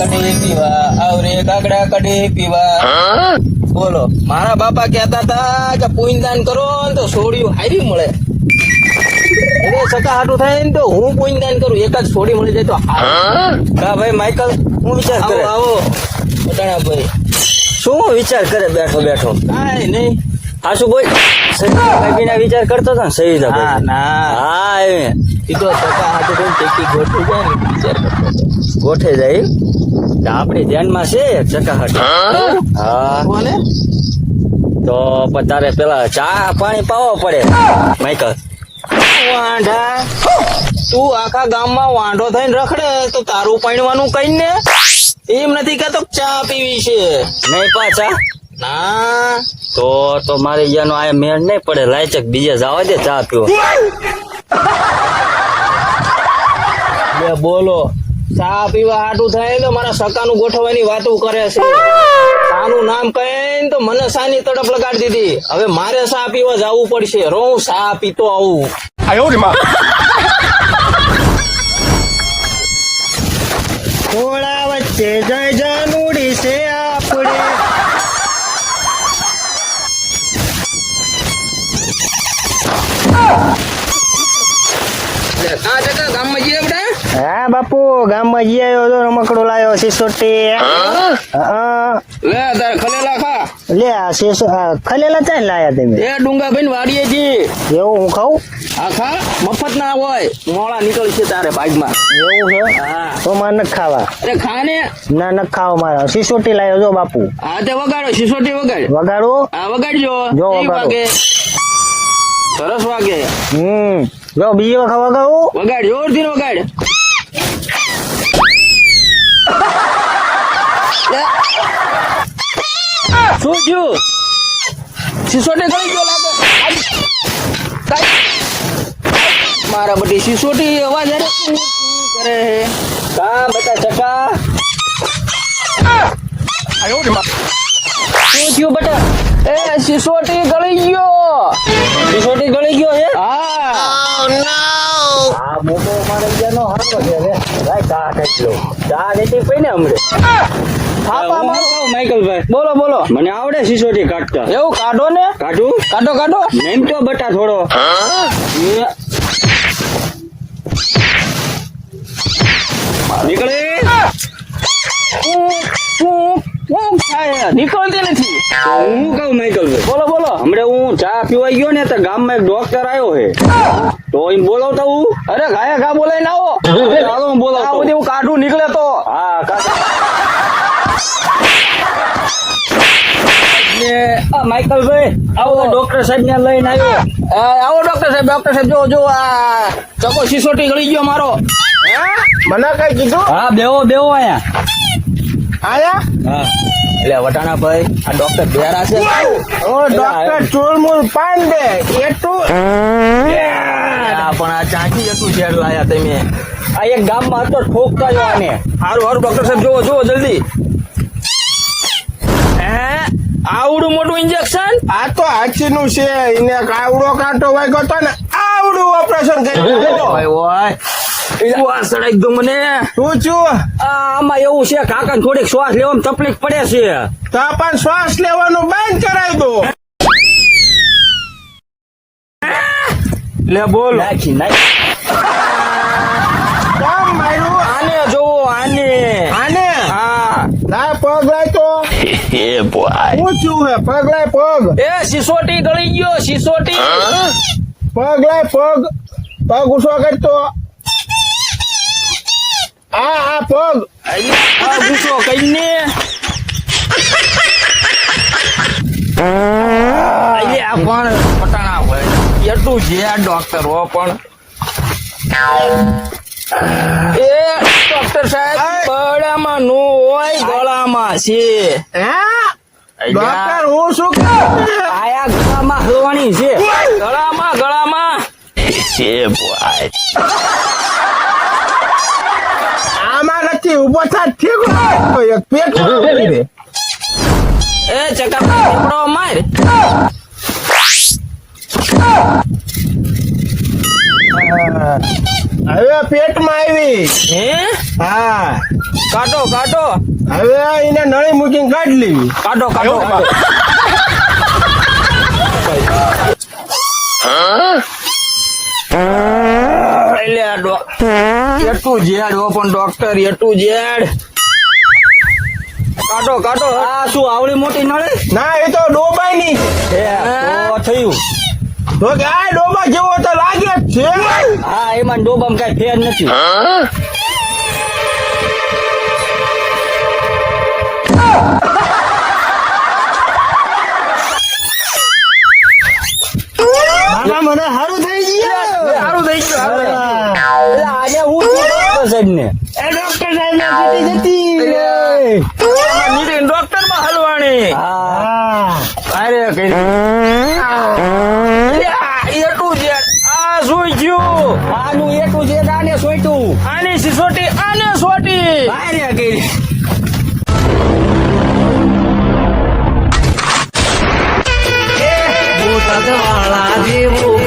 કઢી પીવા આવરે કાકડા કઢી પીવા બોલો મારા બાપા કહેતા હતા કે પુણ્યદાન કરો ને તો સોડિયું હારી મળે એટલે સકા હાટું થાય ને તો હું પુણ્યદાન કરું એક જ સોડી મળી જાય તો હા ભાઈ માઇકલ હું વિચાર કરે આવો પટાણા ભાઈ શું વિચાર કરે બેઠો બેઠો? કાંઈ નહીં હા શું બોલ સવિતા વિચાર કરતો હતો ને સવિતા હા ના હા એ તો સકા હાટું થઈને ટેકી ગોઠવી જાય ને વિચાર કરતો હતો. ગોઠે જાય આપડે ધ્યાનમાં છે ચકાહટ. હા કોને તો પણ તારે પેલા ચા પાણી પાવો પડે માઇકલ. વાંઢા તું આખા ગામમાં વાંઢો થઈને રખડે તો તારું પૈણવાનું કઈ ને એમ નથી કેતો ચા પીવી છે નહીં પાછા ના તો મારે યાનો આ મેળ નહીં પડે લાયચક બીજે જવા દે ચા પીવા. બોલો ચા પીવા હાટું થાય તો મારા સકાનું ગોઠવવાની વાતો કરે છે સાનું નામ કહે ને તો મને સાની તડપ લગાડી દીધી હવે મારે ચા પીવા જવું પડશે હું ચા પીતો આવું થોડા વચ્ચે જય જનુડી છે આપણે. ગામમાં જઈએ આપણે હા બાપુ ગામમાં જઈ આવ્યો તો રમકડો લાવ્યો સિસોટી. લે તારે ખલેલા ખા લે આ ખલેલા ચાલ લાયા તમે? એ ડુંગાભાઈ વાડીએ જી એવું હું ખાઉં? આખા મફત ના હોય મોડા નીકળશે તારે બાઈકમાં એવું છે? હા તો મારે નથી ખાવા. અરે ખાને ના નથી ખાવા મારા. સિસોટી લાવ્યો જો બાપુ. હા તે વગાડો સિસોટી વગાડ વગાડો. હા વગાડજો જો કેવી વગાડો. વાગે સરસ વાગે જો બીજી વખત વગાડું. વગાડ જોરથી વગાડ લે. શું થયું સિસોટી ગળી ગયો લાગે મારા બધી સિસોટી અવાજ કરે હે કા બેટા ચકા શું થયું બેટા એ સિસોટી ગળી ગયો સિસોટી ગળી ગયો હે? હા આ મોટો મારે જેનો હાથો છે રે ભાઈ કા કેટલો ચા દેતી પઈ ને હમણે. થાપા મારો માઇકલભાઈ બોલો બોલો મને આવડે સિસોટી કાઢતા. એવું કાઢો ને કાઢું? કાઢો કાઢો નેમ તો બટા થોડો. નીકળે નીકળતી નથી હું કહું માઇકલભાઈ બોલો બોલો હમણે હું ચા પીવા ગયો ને તો ગામમાં એક ડોક્ટર આવ્યો છે તો એમ બોલાવતા હું. અરે ગાયા ગા બોલાય ના આવો ચાલો હું આ બોલાવતો. બધી હું કાઢું નીકળે તો હા માઇકલભાઈ આવો ડોક્ટર સાહેબ ને લઈને આવ્યો. આવો ડોક્ટર સાહેબ જો જો આ ચકો સિસોટી ગળી ગયો મારો મને કઈ કીધું હા બેવો અહીંયા. આયા હા એટલે વટાણા ભાઈ આ ડોક્ટર બેરા છે ઓ ડોક્ટર ચૂરમૂળ પાન દે એટલું પણ આ ચાંચી એટલું ઝેર લાયા તમે આ એક ગામમાં હતો ઠોકતા જો આને. હારું હારું ડોક્ટર સાહેબ જોવો જલ્દી હે આવડું મોટું ઇન્જેક્શન આ તો હાચીનું છે એને કાવડો કાંટો વાગ્યો તો ને આવડું ઓપરેશન કર્યું ઓય ઓય આ સડાઈ દો મને શું છું આમાં એવું છે કાકાને થોડીક શ્વાસ લેવામાં તકલીફ પડે છે. તો પણ શ્વાસ લેવાનું બંધ કરાવી દો લે બોલ નાખી કેમ માર્યું આને જોવો આને આને હા ના પગ લાય તો શું છું હે પગ લાય પગ એ સિસોટી ગળી ગયો સિસોટી પગ લાય પગ પગ ઉછો કરતો આ પગ આ ગુસ્સો કઈને આ પણ પટાણા હોય એટલું છે આ ડોક્ટર હો પણ એ ડોક્ટર સાહેબ ગળામાં નો હોય ગળામાં છે હે ડોક્ટર હું શું કરું આયા ગળામાં હલવાની છે. ગળામાં આમાં નથી ઉભો થાય ઠીક એક પેટ એ ચકા ટેપડો માર હવે પેટમાં આવી. હે હા કાઢો કાઢો હવે એને નળી મૂકીને કાઢી લેવી. કાઢો કાઢો એવું કાઢો. એટલે આ એટલું જેડ પણ ડોક્ટર એટલું જેડ કાઢો કાઢો. આ શું આવડી મોટી નળે ના એ તો ડોબાઈ ની તો થયું. તો કે આ ડોબા જેવો તો લાગે જ છે. હા એમાં ડોબામાં કઈ ફેર નથી. મામા મને સારું થઈ ગયું. સારું થઈ ગયું સારું થઈ ગયું. એટલે આજે હું ડોક્ટર સાહેબ ને એ ડોક્ટર સાહેબ ને કીધી જતી. ડોક્ટર માં હલવાણી હા અરે કઈ એટલું છે. આ શું થયું? આનું એટલું છે આને સોઈતું આની સિસોટી આને સોટી. અરે કઈ વાળા જેવું